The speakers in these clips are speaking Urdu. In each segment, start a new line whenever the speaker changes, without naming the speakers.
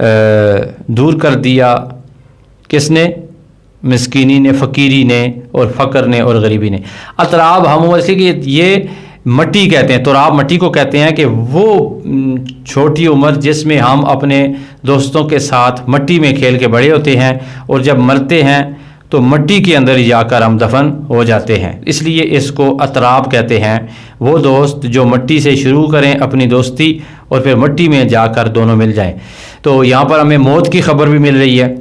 دور کر دیا کس نے؟ مسکینی نے، فقیری نے، اور فقر نے اور غریبی نے۔ اطراب ہم اس لیے کہ یہ مٹی کہتے ہیں، تراب مٹی کو کہتے ہیں کہ وہ چھوٹی عمر جس میں ہم اپنے دوستوں کے ساتھ مٹی میں کھیل کے بڑے ہوتے ہیں اور جب مرتے ہیں تو مٹی کے اندر جا کر ہم دفن ہو جاتے ہیں، اس لیے اس کو اطراب کہتے ہیں۔ وہ دوست جو مٹی سے شروع کریں اپنی دوستی اور پھر مٹی میں جا کر دونوں مل جائیں۔ تو یہاں پر ہمیں موت کی خبر بھی مل رہی ہے۔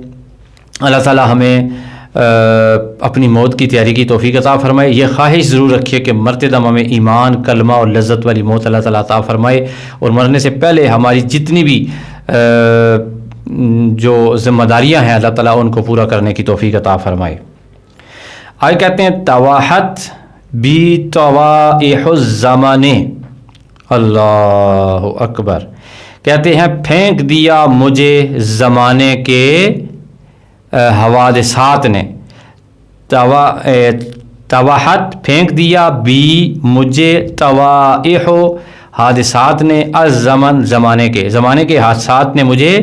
اللہ تعالیٰ ہمیں اپنی موت کی تیاری کی توفیق عطا فرمائے۔ یہ خواہش ضرور رکھیے کہ مرتے دم ہمیں ایمان، کلمہ اور لذت والی موت اللہ تعالیٰ عطا فرمائے، اور مرنے سے پہلے ہماری جتنی بھی جو ذمہ داریاں ہیں اللہ تعالیٰ ان کو پورا کرنے کی توفیق عطا فرمائے۔ آگے کہتے ہیں تواحت بی توائح الزمان، اللہ اکبر، کہتے ہیں پھینک دیا مجھے زمانے کے حوادثات نے، تواحت پھینک دیا، بھی مجھے توائح حادثات نے، زمانے کے حادثات نے مجھے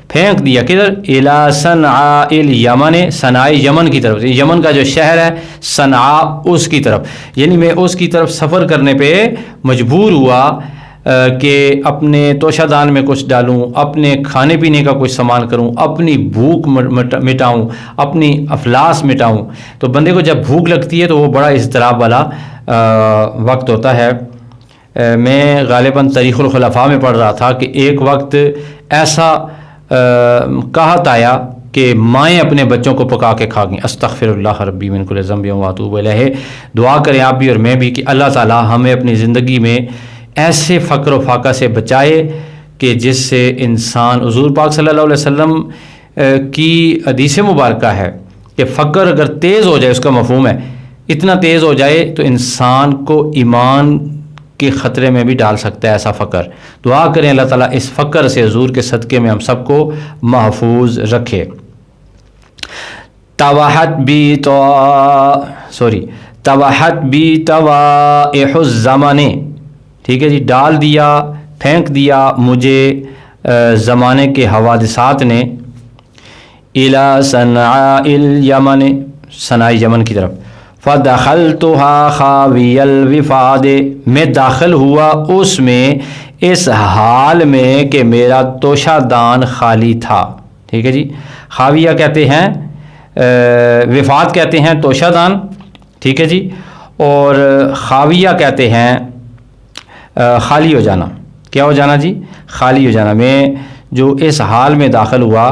پھینک دیا، کدھر؟ الی صنعاء الیمن، صنعاء یمن کی طرف، یمن کا جو شہر ہے صنعاء اس کی طرف، یعنی میں اس کی طرف سفر کرنے پہ مجبور ہوا کہ اپنے توشہ دان میں کچھ ڈالوں، اپنے کھانے پینے کا کچھ سامان کروں، اپنی بھوک مٹاؤں، اپنی افلاس مٹاؤں۔ تو بندے کو جب بھوک لگتی ہے تو وہ بڑا اضطراب والا وقت ہوتا ہے۔ میں غالباً تاریخ الخلفاء میں پڑھ رہا تھا کہ ایک وقت ایسا کہت آیا کہ مائیں اپنے بچوں کو پکا کے کھا گئیں۔ استغفر اللہ ربی من کل ذنب واتوب الیہ۔ دعا کریں آپ بھی اور میں بھی کہ اللہ تعالیٰ ہمیں اپنی زندگی میں ایسے فقر و فاقہ سے بچائے کہ جس سے انسان، حضور پاک صلی اللہ علیہ وسلم کی حدیث مبارکہ ہے کہ فقر اگر تیز ہو جائے، اس کا مفہوم ہے اتنا تیز ہو جائے تو انسان کو ایمان کے خطرے میں بھی ڈال سکتا ہے ایسا فقر۔ دعا کریں اللہ تعالیٰ اس فقر سے حضور کے صدقے میں ہم سب کو محفوظ رکھے۔ توحت بی توائح الزمان، ٹھیک ہے جی، ڈال دیا، پھینک دیا مجھے زمانے کے حوادثات نے، الی صنعاء الیمن، صنعاء یمن کی طرف، فدخلتها خاوی الوفاد، میں داخل ہوا اس میں اس حال میں کہ میرا توشہ دان خالی تھا، ٹھیک ہے جی۔ خاویہ کہتے ہیں، وفاد کہتے ہیں توشہ دان، ٹھیک ہے جی، اور خاویہ کہتے ہیں خالی ہو جانا۔ کیا ہو جانا جی؟ خالی ہو جانا۔ میں جو اس حال میں داخل ہوا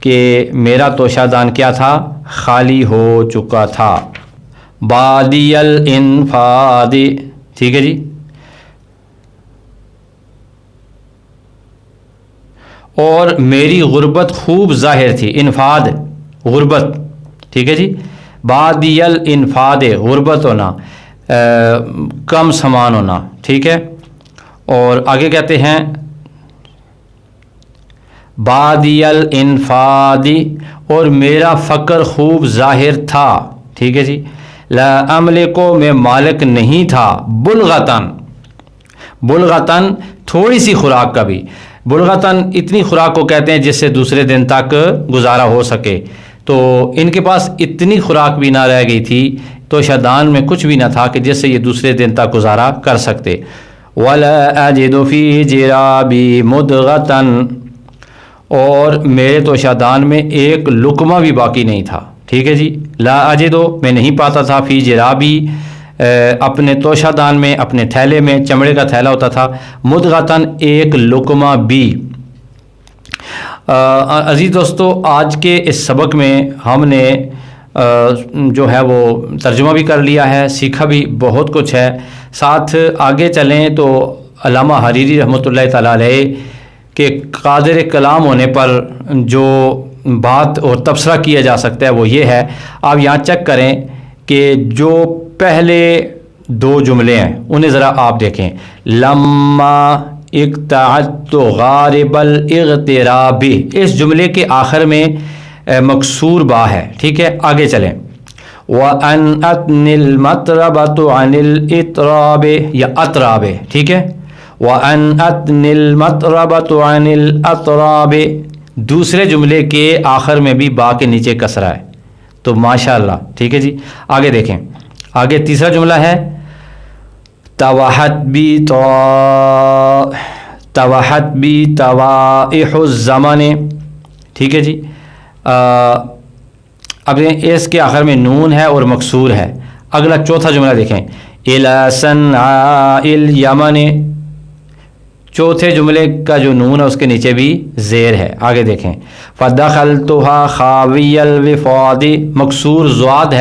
کہ میرا توشہ دان کیا تھا؟ خالی ہو چکا تھا۔ بادی الانفاد، ٹھیک ہے جی، اور میری غربت خوب ظاہر تھی۔ انفاد غربت، ٹھیک ہے جی، بادی الانفاد غربت ہونا، کم سامان ہونا، ٹھیک ہے۔ اور آگے کہتے ہیں بادی الانفاد، اور میرا فقر خوب ظاہر تھا، ٹھیک ہے جی۔ لا املک، میں مالک نہیں تھا، بلغتاً تھوڑی سی خوراک کا بھی، بلغتاً اتنی خوراک کو کہتے ہیں جس سے دوسرے دن تک گزارا ہو سکے، تو ان کے پاس اتنی خوراک بھی نہ رہ گئی تھی، تو شدان میں کچھ بھی نہ تھا کہ جس سے یہ دوسرے دن تک گزارا کر سکتے۔ وَلَا أَجِدُ فِي جِرَابِي مُدْغَةً، اور میرے توشادان میں ایک لقمہ بھی باقی نہیں تھا، ٹھیک ہے جی۔ لا اجدو، میں نہیں پاتا تھا، فی جرابی، اپنے توشادان میں، اپنے تھیلے میں، چمڑے کا تھیلا ہوتا تھا، مدغتاً ایک لقمہ بھی۔ عزیز دوستو، آج کے اس سبق میں ہم نے جو ہے وہ ترجمہ بھی کر لیا ہے، سیکھا بھی بہت کچھ ہے۔ ساتھ آگے چلیں تو علامہ حریری رحمۃ اللہ تعالیٰ علیہ کہ قادر کلام ہونے پر جو بات اور تبصرہ کیا جا سکتا ہے وہ یہ ہے، آپ یہاں چیک کریں کہ جو پہلے دو جملے ہیں انہیں ذرا آپ دیکھیں۔ لما اقتعدت غارب الاغتراب، اس جملے کے آخر میں مکسور با ہے، ٹھیک ہے۔ آگے چلیں۔ وَأَنْ أَتْنِ الْمَطْرَبَةُ عَنِ الْإِطْرَابِ، یا اطراب، ٹھیک ہے۔ وَأَنْ أَتْنِ الْمَطْرَبَةُ عَنِ الْأَطْرَابِ، دوسرے جملے کے آخر میں بھی با کے نیچے کسرہ ہے، تو ماشاءاللہ، ٹھیک ہے جی۔ آگے دیکھیں، آگے تیسرا جملہ ہے توحت بی توائح الزمان، ٹھیک ہے جی۔ اب اس کے آخر میں نون ہے اور مکسور ہے۔ اگلا چوتھا جملہ دیکھیں، الی صنعاء الیمن، چوتھے جملے کا جو نون ہے اس کے نیچے بھی زیر ہے۔ آگے دیکھیں، فدخلتها خاوی الوفاد، مکسور ضاد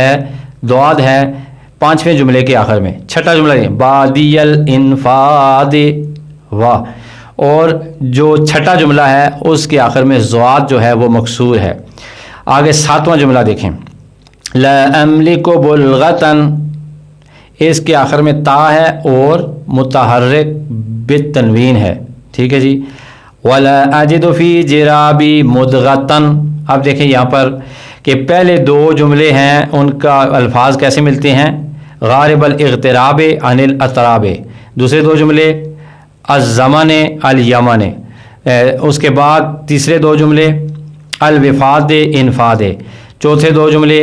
ہے پانچویں جملے کے آخر میں۔ چھٹا جملہ دیکھیں، بادی الانفاد، واہ، اور جو چھٹا جملہ ہے اس کے آخر میں ضاد جو ہے وہ مکسور ہے۔ آگے ساتواں جملہ دیکھیں، لا املک بلغتن، اس کے آخر میں تا ہے اور متحرک بالتنوین ہے، ٹھیک ہے جی۔ ولا اجد فی جرابی مدغتن، اب دیکھیں یہاں پر کہ پہلے دو جملے ہیں ان کا الفاظ کیسے ملتے ہیں، غارب الاغتراب عن الاطراب، دوسرے دو جملے الزمن الیمن، اس کے بعد تیسرے دو جملے الوفاد انفاد، چوتھے دو جملے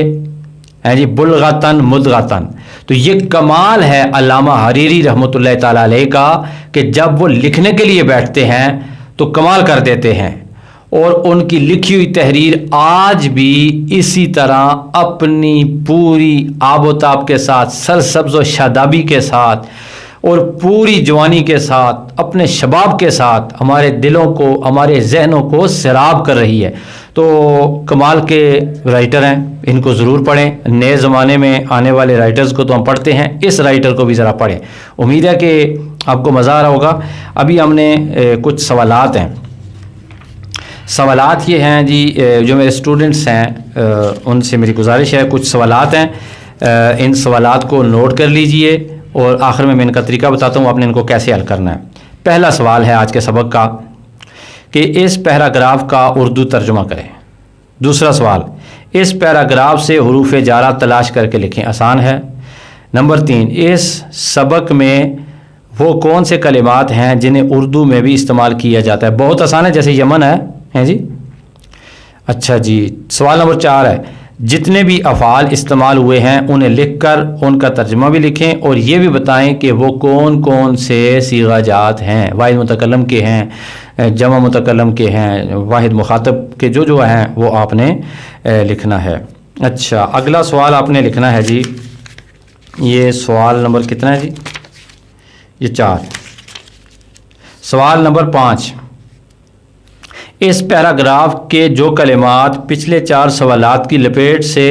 ہیں جی بلغتن مدغتن۔ تو یہ کمال ہے علامہ حریری رحمۃ اللہ تعالیٰ علیہ کا کہ جب وہ لکھنے کے لیے بیٹھتے ہیں تو کمال کر دیتے ہیں، اور ان کی لکھی ہوئی تحریر آج بھی اسی طرح اپنی پوری آب و تاب کے ساتھ، سرسبز و شادابی کے ساتھ اور پوری جوانی کے ساتھ، اپنے شباب کے ساتھ ہمارے دلوں کو، ہمارے ذہنوں کو سیراب کر رہی ہے۔ تو کمال کے رائٹر ہیں، ان کو ضرور پڑھیں۔ نئے زمانے میں آنے والے رائٹرز کو تو ہم پڑھتے ہیں، اس رائٹر کو بھی ذرا پڑھیں، امید ہے کہ آپ کو مزہ آ رہا ہوگا۔ ابھی ہم نے کچھ سوالات ہیں، سوالات یہ ہیں جی، جو میرے اسٹوڈنٹس ہیں ان سے میری گزارش ہے، کچھ سوالات ہیں، ان سوالات کو نوٹ کر لیجئے اور آخر میں ان کا طریقہ بتاتا ہوں آپ نے ان کو کیسے حل کرنا ہے۔ پہلا سوال ہے آج کے سبق کا کہ اس پیراگراف کا اردو ترجمہ کریں۔ دوسرا سوال، اس پیراگراف سے حروف جارہ تلاش کر کے لکھیں، آسان ہے۔ نمبر 3، اس سبق میں وہ کون سے کلمات ہیں جنہیں اردو میں بھی استعمال کیا جاتا ہے؟ بہت آسان ہے، جیسے یمن ہے جی۔ اچھا جی، سوال نمبر 4 ہے، جتنے بھی افعال استعمال ہوئے ہیں انہیں لکھ کر ان کا ترجمہ بھی لکھیں اور یہ بھی بتائیں کہ وہ کون کون سے صیغہ جات ہیں، واحد متکلم کے ہیں، جمع متکلم کے ہیں، واحد مخاطب کے جو ہیں وہ آپ نے لکھنا ہے۔ اچھا، اگلا سوال آپ نے لکھنا ہے جی، یہ سوال نمبر کتنا ہے جی؟ یہ 4۔ سوال نمبر 5، اس پیراگراف کے جو کلمات پچھلے 4 سوالات کی لپیٹ سے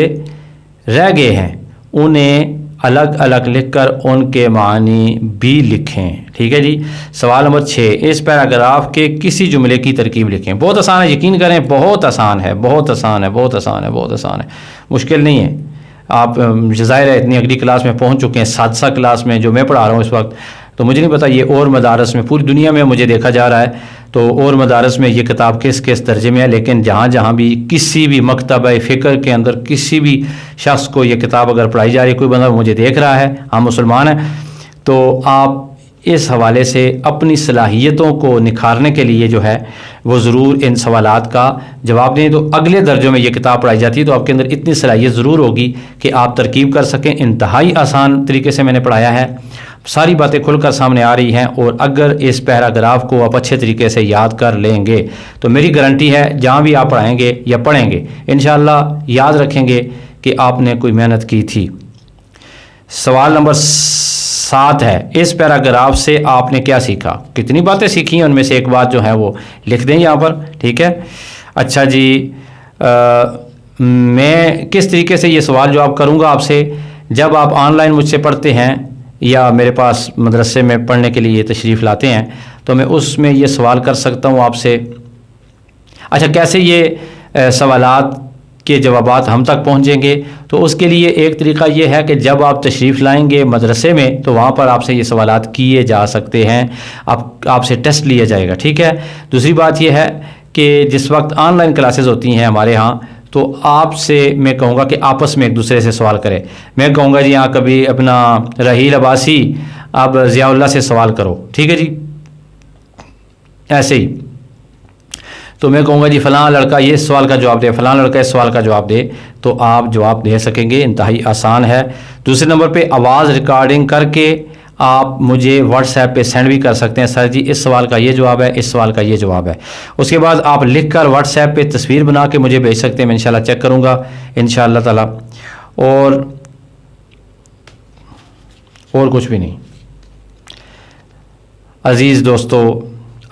رہ گئے ہیں انہیں الگ الگ لکھ کر ان کے معنی بھی لکھیں، ٹھیک ہے جی۔ سوال نمبر 6، اس پیراگراف کے کسی جملے کی ترکیب لکھیں۔ بہت آسان ہے، یقین کریں، بہت آسان ہے، بہت آسان ہے، بہت آسان ہے، بہت آسان ہے، مشکل نہیں ہے۔ آپ ظاہر ہے اتنی اگلی کلاس میں پہنچ چکے ہیں، سادسہ کلاس میں جو میں پڑھا رہا ہوں اس وقت، تو مجھے نہیں پتا یہ اور مدارس میں، پوری دنیا میں مجھے دیکھا جا رہا ہے تو اور مدارس میں یہ کتاب کس درجے میں ہے، لیکن جہاں بھی کسی بھی مکتبہ فکر کے اندر کسی بھی شخص کو یہ کتاب اگر پڑھائی جا رہی ہے، کوئی بندہ مجھے دیکھ رہا ہے، ہم مسلمان ہیں، تو آپ اس حوالے سے اپنی صلاحیتوں کو نکھارنے کے لیے جو ہے وہ ضرور ان سوالات کا جواب دیں۔ تو اگلے درجوں میں یہ کتاب پڑھائی جاتی ہے تو آپ کے اندر اتنی صلاحیت ضرور ہوگی کہ آپ ترکیب کر سکیں۔ انتہائی آسان طریقے سے میں نے پڑھایا ہے، ساری باتیں کھل کر سامنے آ رہی ہیں، اور اگر اس پیراگراف کو آپ اچھے طریقے سے یاد کر لیں گے تو میری گارنٹی ہے جہاں بھی آپ پڑھائیں گے یا پڑھیں گے انشاءاللہ یاد رکھیں گے کہ آپ نے کوئی محنت کی تھی۔ سوال نمبر 7 ہے، اس پیراگراف سے آپ نے کیا سیکھا؟ کتنی باتیں سیکھی ہیں ان میں سے ایک بات جو ہے وہ لکھ دیں یہاں پر، ٹھیک ہے۔ اچھا جی، میں کس طریقے سے یہ سوال جواب کروں گا آپ سے؟ جب آپ آن لائن مجھ سے پڑھتے ہیں یا میرے پاس مدرسے میں پڑھنے کے لیے تشریف لاتے ہیں تو میں اس میں یہ سوال کر سکتا ہوں آپ سے۔ اچھا، کیسے یہ سوالات کے جوابات ہم تک پہنچیں گے؟ تو اس کے لیے ایک طریقہ یہ ہے کہ جب آپ تشریف لائیں گے مدرسے میں تو وہاں پر آپ سے یہ سوالات کیے جا سکتے ہیں، آپ سے ٹیسٹ لیا جائے گا، ٹھیک ہے۔ دوسری بات یہ ہے کہ جس وقت آن لائن کلاسز ہوتی ہیں ہمارے ہاں تو آپ سے میں کہوں گا کہ آپس میں ایک دوسرے سے سوال کریں۔ میں کہوں گا جی ہاں کبھی اپنا رحیل عباسی اب ضیاء اللہ سے سوال کرو، ٹھیک ہے جی، ایسے ہی۔ تو میں کہوں گا جی فلاں لڑکا یہ اس سوال کا جواب دے، فلاں لڑکا اس سوال کا جواب دے، تو آپ جواب دے سکیں گے، انتہائی آسان ہے۔ دوسرے نمبر پہ آواز ریکارڈنگ کر کے آپ مجھے واٹس ایپ پہ سینڈ بھی کر سکتے ہیں، سر جی اس سوال کا یہ جواب ہے، اس سوال کا یہ جواب ہے۔ اس کے بعد آپ لکھ کر واٹس ایپ پہ تصویر بنا کے مجھے بھیج سکتے ہیں، میں انشاءاللہ چیک کروں گا انشاءاللہ تعالی۔ اور کچھ بھی نہیں۔ عزیز دوستو،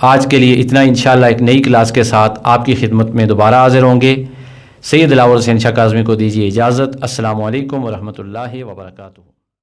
آج کے لیے اتنا، انشاءاللہ ایک نئی کلاس کے ساتھ آپ کی خدمت میں دوبارہ حاضر ہوں گے۔ سید دلاور حسین شاہ کاظمی کو دیجیے اجازت۔ السلام علیکم ورحمۃ اللہ وبرکاتہ۔